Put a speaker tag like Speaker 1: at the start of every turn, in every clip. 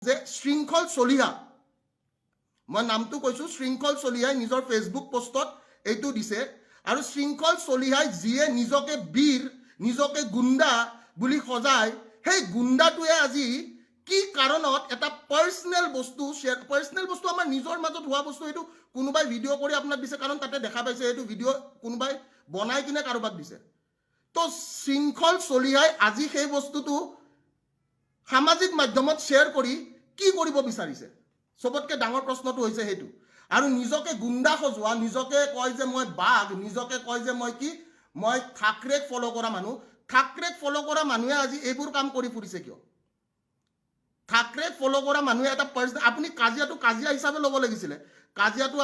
Speaker 1: যে শৃংখল চলিহা, মই নামটো কৈছোঁ, শৃংখল চলিহাই নিজৰ ফেচবুক পোষ্টত এইটো দিছে। আৰু শৃংখল চলিহাই যিয়ে নিজকে বীৰ, নিজকে গুণ্ডা বুলি সজায়, সেই গুণ্ডাটোৱে আজি কি কাৰণত এটা পাৰ্চনেল বস্তু শ্বেয়াৰ, পাৰ্চনেল বস্তু আমাৰ নিজৰ মাজত হোৱা বস্তু, এইটো কোনোবাই ভিডিঅ' কৰি আপোনাক দিছে, কাৰণ তাতে দেখা পাইছে এইটো ভিডিঅ' কোনোবাই বনাই কিনে কাৰোবাক দিছে। তো শৃংখল চলিহাই আজি সেই বস্তুটো সামাজিক মাধ্যমত শ্বেয়াৰ কৰি কি কৰিব বিচাৰিছে? চবতকৈ ডাঙৰ প্ৰশ্নটো হৈছে সেইটো। আৰু নিজকে গুণ্ডা সজোৱা, নিজকে কয় যে মই বাঘ, নিজকে কয় যে মই কি, মই থাকৰেক ফ'ল' কৰা মানুহ। থাকৰেক ফ'ল' কৰা মানুহে আজি এইবোৰ কাম কৰি ফুৰিছে কিয়? থাকৰেক ফ'ল' কৰা মানুহে এটা পাৰ্চনেল, আপুনি কাজিয়াটো কাজিয়া হিচাপে ল'ব লাগিছিলে। কাজিয়াটো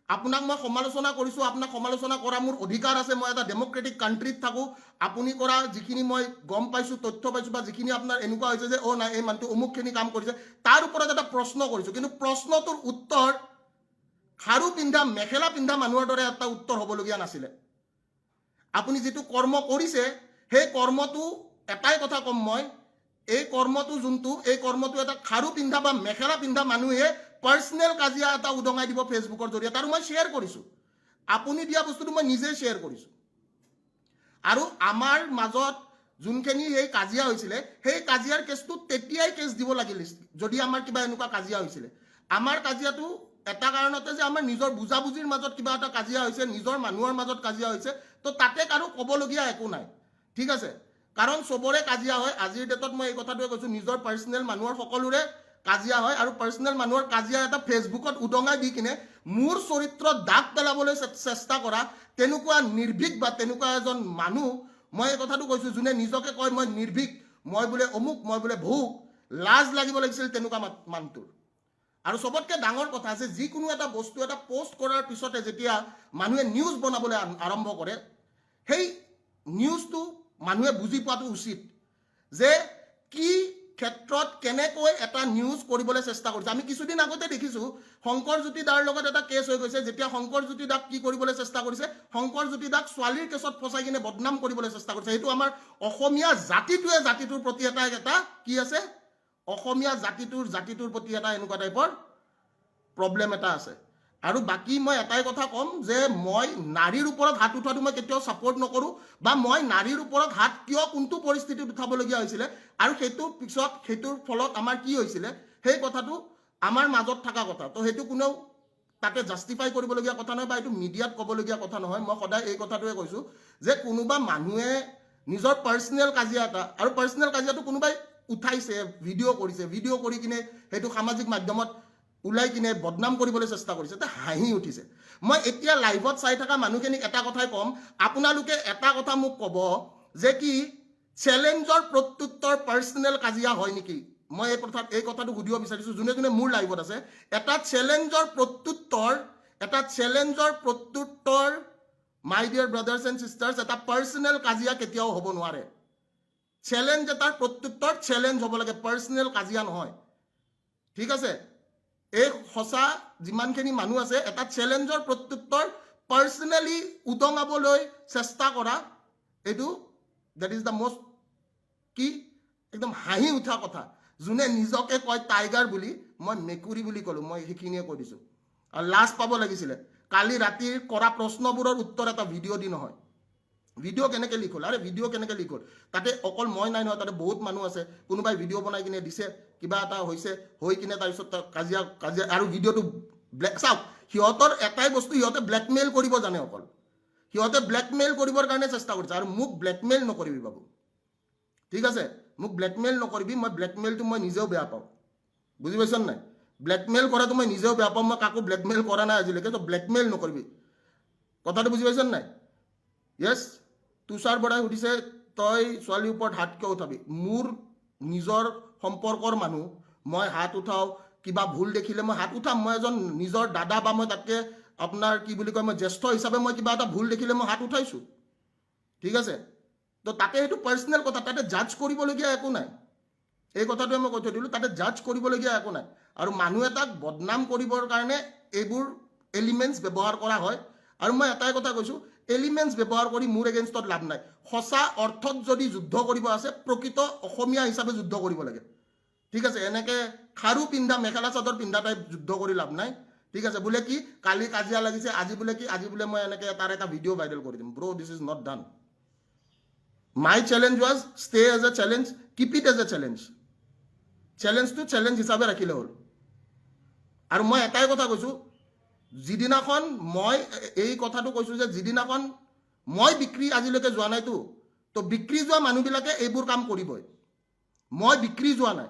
Speaker 1: আপোনাক মই সমালোচনা কৰিছোঁ, আপোনাক সমালোচনা কৰা মোৰ অধিকাৰ আছে, মই এটা ডেম'ক্ৰেটিক কাণ্ট্ৰিত থাকোঁ। আপুনি কৰা যিখিনি মই গম পাইছোঁ, তথ্য পাইছোঁ, বা যিখিনি আপোনাৰ এনেকুৱা হৈছে যে নাই এই মানুহটো অমুকখিনি কাম কৰিছে, তাৰ ওপৰত এটা প্ৰশ্ন কৰিছোঁ। কিন্তু প্ৰশ্নটোৰ উত্তৰ খাৰু পিন্ধা, মেখেলা পিন্ধা মানুহৰ দৰে এটা উত্তৰ হ'বলগীয়া নাছিলে। আপুনি যিটো কৰ্ম কৰিছে, সেই কৰ্মটো এটাই কথা ক'ম মই, এই কৰ্মটো যোনটো, এই কৰ্মটো এটা খাৰু পিন্ধা বা মেখেলা পিন্ধা মানুহে পাৰ্চনেল কাজিয়া এটা উদঙাই দিব ফেচবুকৰ জৰিয়তে, আৰু মই শ্বেয়াৰ কৰিছোঁ। আপুনি দিয়া বস্তুটো মই নিজে শ্বেয়াৰ কৰিছোঁ। আৰু আমাৰ মাজত যোনখিনি সেই কাজিয়া হৈছিলে, সেই কাজিয়াৰ কেছটো তেতিয়াই কেছ দিব লাগিল যদি আমাৰ কিবা এনেকুৱা কাজিয়া হৈছিলে। আমাৰ কাজিয়াটো এটা কাৰণতে যে আমাৰ নিজৰ বুজাবুজিৰ মাজত কিবা এটা কাজিয়া হৈছে, নিজৰ মানুহৰ মাজত কাজিয়া হৈছে, তো তাতে কাৰো ক'বলগীয়া একো নাই, ঠিক আছে? কাৰণ চবৰে কাজিয়া হয়। আজিৰ ডেটত মই এই কথাটোৱে কৈছোঁ, নিজৰ পাৰ্চনেল মানুহৰ সকলোৰে কাজিয়া হয়, আৰু পাৰ্চনেল মানুহৰ কাজিয়া এটা ফেচবুকত উদঙাই দি কিনে মোৰ চৰিত্ৰত দাগ পেলাবলৈ চেষ্টা কৰা তেনেকুৱা নিৰ্ভীক বা তেনেকুৱা এজন মানুহ, মই এই কথাটো কৈছোঁ, যোনে নিজকে কয় মই নিৰ্ভীক, মই বোলে অমুক, মই বোলে ভৌক, লাজ লাগিব লাগিছিল তেনেকুৱা মানুহটোৰ। আৰু চবতকৈ ডাঙৰ কথা যে যিকোনো এটা বস্তু এটা পোষ্ট কৰাৰ পিছতে যেতিয়া মানুহে নিউজ বনাবলৈ আৰম্ভ কৰে, সেই নিউজটো মানুহে বুজি পোৱাটো উচিত যে কি ক্ষেত্ৰত কেনেকৈ এটা নিউজ কৰিবলৈ চেষ্টা কৰিছে। আমি কিছুদিন আগতে দেখিছোঁ শংকৰজ্যোতি দাৰ লগত এটা কেছ হৈ গৈছে। যেতিয়া শংকৰজ্যোতি দাক কি কৰিবলৈ চেষ্টা কৰিছে, শংকৰজ্যোতি দাক ছোৱালীৰ কেছত ফচাই কিনে বদনাম কৰিবলৈ চেষ্টা কৰিছে। সেইটো আমাৰ অসমীয়া জাতিটোৰ প্ৰতি এটা কি আছে, অসমীয়া জাতিটোৰ প্ৰতি এটা এনেকুৱা টাইপৰ প্ৰব্লেম এটা আছে। আৰু বাকী মই এটাই কথা ক'ম যে মই নাৰীৰ ওপৰত হাত উঠোৱাটো মই কেতিয়াও ছাপোৰ্ট নকৰোঁ, বা মই নাৰীৰ ওপৰত হাত কিয় কোনটো পৰিস্থিতিত উঠাবলগীয়া হৈছিলে আৰু সেইটোৰ ফলত আমাৰ কি হৈছিলে, সেই কথাটো আমাৰ মাজত থকা কথা। তো সেইটো কোনেও তাকে জাষ্টিফাই কৰিবলগীয়া কথা নহয়, বা এইটো মিডিয়াত ক'বলগীয়া কথা নহয়। মই সদায় এই কথাটোৱে কৈছোঁ যে কোনোবা মানুহে নিজৰ পাৰ্চনেল কাজিয়া এটা, আৰু পাৰ্চনেল কাজিয়াটো কোনোবাই উঠাইছে, ভিডিঅ' কৰিছে, ভিডিঅ' কৰি কিনে সেইটো সামাজিক মাধ্যমত ওলাই কিনে বদনাম কৰিবলৈ চেষ্টা কৰিছে, তে হাঁহি উঠিছে। মই এতিয়া লাইভত চাই থকা মানুহখিনিক এটা কথাই ক'ম, আপোনালোকে এটা কথা মোক ক'ব যে কি চেলেঞ্জৰ প্ৰত্যুত্তৰ পাৰ্চনেল কাজিয়া হয় নেকি? মই এই কথাটো সুধিব বিচাৰিছোঁ যোনে যোনে মোৰ লাইভত আছে। এটা চেলেঞ্জৰ প্ৰত্যুত্তৰ মাই ডিয়াৰ ব্ৰাদাৰ্ছ এণ্ড চিষ্টাৰ্ছ, এটা পাৰ্চনেল কাজিয়া কেতিয়াও হ'ব নোৱাৰে। চেলেঞ্জ এটাৰ প্ৰত্যুত্তৰ চেলেঞ্জ হ'ব লাগে, পাৰ্চনেল কাজিয়া নহয়, ঠিক আছে? এই সঁচা যিমানখিনি মানুহ আছে, এটা চেলেঞ্জৰ প্ৰত্যুত্তৰ পাৰ্চনেলি উদঙাবলৈ চেষ্টা কৰা, এইটো দেট ইজ দ্য মষ্ট কি একদম হাঁহি উঠা কথা। যোনে নিজকে কয় টাইগাৰ বুলি, মই মেকুৰী বুলি ক'লোঁ, মই সেইখিনিয়ে কৈ দিছোঁ। আৰু লাজ পাব লাগিছিলে, কালি ৰাতিৰ কৰা প্ৰশ্নবোৰৰ উত্তৰ এটা ভিডিঅ' দি নহয়। ভিডিঅ' কেনেকৈ লিক হ'ল? আৰে ভিডিঅ' কেনেকৈ লিক হ'ল? তাতে অকল মই নাই নহয়, তাতে বহুত মানুহ আছে। কোনোবাই ভিডিঅ' বনাই কিনে দিছে, কিবা এটা হৈছে, হৈ কিনে তাৰপিছত কাজিয়া, আৰু ভিডিঅ'টো চাওক, সিহঁতৰ এটাই বস্তু, সিহঁতে ব্লেকমেইল কৰিব জানে অকল। সিহঁতে ব্লেকমেইল কৰিবৰ কাৰণে চেষ্টা কৰিছে। আৰু মোক ব্লেকমেইল নকৰিবি বাবু, ঠিক আছে? মোক ব্লেকমেইল নকৰিবি, মই ব্লেকমেইলটো মই নিজেও বেয়া পাওঁ, বুজি পাইছ নাই? ব্লেকমেইল কৰাটো মই নিজেও বেয়া পাওঁ, মই কাকো ব্লেকমেইল কৰা নাই আজিলৈকে, তো ব্লেকমেইল নকৰিবি, কথাটো বুজি পাইছ নাই? য়েছ, তুষাৰ বৰাই সুধিছে তই ছোৱালীৰ ওপৰত হাত কিয় উঠাবি? মোৰ নিজৰ সম্পৰ্কৰ মানুহ, মই হাত উঠাওঁ, কিবা ভুল দেখিলে মই হাত উঠাম। মই এজন নিজৰ দাদা, বা মই তাতকৈ আপোনাৰ কি বুলি কয়, মই জ্যেষ্ঠ হিচাপে মই কিবা এটা ভুল দেখিলে মই হাত উঠাইছোঁ, ঠিক আছে? তো তাতে সেইটো পাৰ্চনেল কথা, তাতে জাজ কৰিবলগীয়া একো নাই। এই কথাটোৱে মই কৈ থৈ দিলোঁ, তাতে জাজ কৰিবলগীয়া একো নাই। আৰু মানুহ এটাক বদনাম কৰিবৰ কাৰণে এইবোৰ এলিমেণ্টছ ব্যৱহাৰ কৰা হয়। আৰু মই এটাই কথা কৈছোঁ, এলিমেণ্টছ ব্যৱহাৰ কৰি মোৰ এগেইনষ্টত লাভ নাই। সঁচা অৰ্থত যদি যুদ্ধ কৰিব আছে, প্ৰকৃত অসমীয়া হিচাপে যুদ্ধ কৰিব লাগে। ঠিক আছে এনেকে খাৰু পিন্ধা মেখেলা চাদৰ পিন্ধা টাইপ যুদ্ধ কৰি লাভ নাই ঠিক আছে বোলে কি কালি কাজিয়া লাগিছে আজি বোলে কি আজি বোলে মই এনেকে তাৰ এটা ভিডিঅ' ভাইৰেল কৰি দিম bro this is not done my challenge was stay as a challenge keep it as a challenge চেলেঞ্জটো চেলেঞ্জ হিচাপে ৰাখিলে হ'ল আৰু মই এটাই কথা কৈছোঁ যিদিনাখন মই এই কথাটো কৈছোঁ যে যিদিনাখন মই বিক্ৰী আজিলৈকে যোৱা নাইতো তো বিক্ৰী যোৱা মানুহবিলাকে এইবোৰ কাম কৰিবই মই বিক্ৰী যোৱা নাই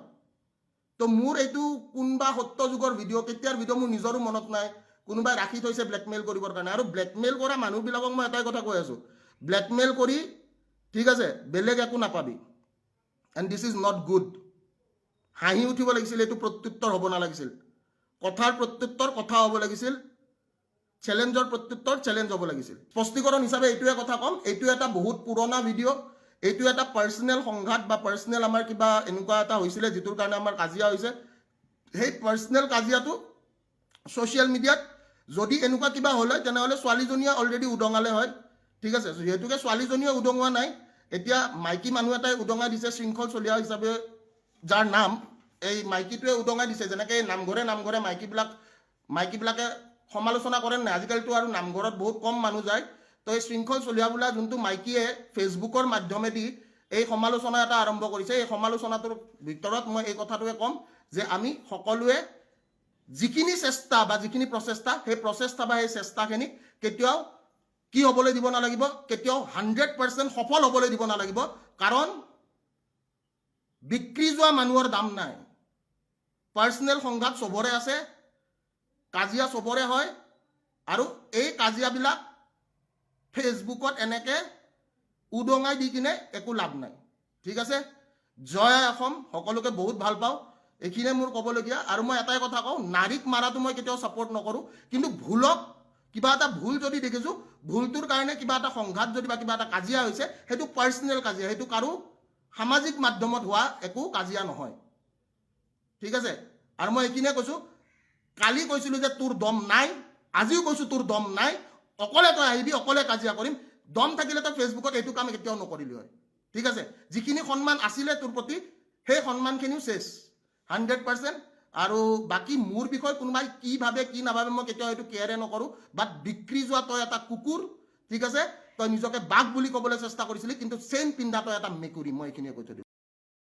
Speaker 1: তো মোৰ এইটো কোনোবা সত্য যুগৰ ভিডিঅ' কেতিয়াৰ ভিডিঅ' মোৰ নিজৰো মনত নাই কোনোবাই ৰাখি থৈছে ব্লেকমেইল কৰিবৰ কাৰণে আৰু ব্লেকমেইল কৰা মানুহবিলাকক মই এটাই কথা কৈ আছোঁ ব্লেকমেইল কৰি ঠিক আছে বেলেগ একো নাপাবি and this is not good হাঁহি উঠিব লাগিছিল এইটো প্ৰত্যুত্তৰ হ'ব নালাগিছিল কথাৰ প্ৰত্যুত্তৰ কথা হ'ব লাগিছিল চেলেঞ্জৰ প্ৰত্যুত্তৰ চেলেঞ্জ হ'ব লাগিছিল স্পষ্টীকৰণ হিচাপে এইটোৱে কথা ক'ম এইটো এটা বহুত পুৰণা ভিডিঅ' এইটো এটা পাৰ্চনেল সংঘাত বা পাৰ্চনেল আমাৰ কিবা এনেকুৱা এটা হৈছিলে যিটোৰ কাৰণে আমাৰ কাজিয়া হৈছে সেই পাৰ্চনেল কাজিয়াটো ছ'চিয়েল মিডিয়াত যদি এনেকুৱা কিবা হ'ল হয় তেনেহ'লে ছোৱালীজনীয়ে অলৰেডি উদঙালে হয় ঠিক আছে যিহেতুকে ছোৱালীজনীয়ে উদঙোৱা নাই এতিয়া মাইকী মানুহ এটাই উদঙাই দিছে শৃংখল চলিহা হিচাপে যাৰ নাম এই মাইকীটোৱে উদঙাই দিছে যেনেকৈ নামঘৰে নামঘৰে মাইকীবিলাকে সমালোচনা কৰে নাই আজিকালিতো আৰু নামঘৰত বহুত কম মানুহ যায় তো এই শৃংখল চলিহা বোলা যোনটো মাইকীয়ে ফেচবুকৰ মাধ্যমেদি এই সমালোচনা এটা আৰম্ভ কৰিছে এই সমালোচনাটোৰ ভিতৰত মই এই কথাটোৱে ক'ম যে আমি সকলোৱে যিখিনি চেষ্টা বা যিখিনি প্ৰচেষ্টা সেই প্ৰচেষ্টা বা সেই চেষ্টাখিনিক কেতিয়াও কি হ'বলৈ দিব নালাগিব কেতিয়াও 100% সফল হ'বলৈ দিব নালাগিব কাৰণ বিক্ৰী যোৱা মানুহৰ দাম নাই পাৰ্চনেল সংঘাত চবৰে আছে কাজিয়া চবৰে হয় আৰু এই কাজিয়াবিলাক ফেচবুকত এনেকে উদঙাই দি কিনে একো লাভ নাই ঠিক আছে জয় অসম সকলোকে বহুত ভাল পাওঁ এইখিনিয়ে মোৰ ক'বলগীয়া আৰু মই এটাই কথা কওঁ নাৰীক মাৰাটো মই কেতিয়াও ছাপোৰ্ট নকৰোঁ কিন্তু ভুলক কিবা এটা ভুল যদি দেখিছোঁ ভুলটোৰ কাৰণে কিবা এটা সংঘাত যদি বা কিবা এটা কাজিয়া হৈছে সেইটো পাৰ্চনেল কাজিয়া সেইটো কাৰো সামাজিক মাধ্যমত হোৱা একো কাজিয়া নহয় ঠিক আছে আৰু মই এইখিনিয়ে কৈছোঁ কালি কৈছিলোঁ যে তোৰ দম নাই আজিও কৈছোঁ তোৰ দম নাই অকলে তই আহিবি অকলে কাজিয়া কৰিম দম থাকিলে তই ফেচবুকত এইটো কাম কেতিয়াও নকৰিলি হয় ঠিক আছে যিখিনি সন্মান আছিলে তোৰ প্ৰতি সেই সন্মানখিনিও চেছ 100% আৰু বাকী মোৰ বিষয়ে কোনোবাই কি ভাবে কি নাভাবে মই কেতিয়াও এইটো কেয়াৰে নকৰোঁ বাট বিক্ৰী যোৱা তই এটা কুকুৰ ঠিক আছে তই নিজকে বাঘ বুলি ক'বলৈ চেষ্টা কৰিছিলি কিন্তু চেইন পিন্ধা তই এটা মেকুৰী মই এইখিনিয়ে কৈ থৈ দিওঁ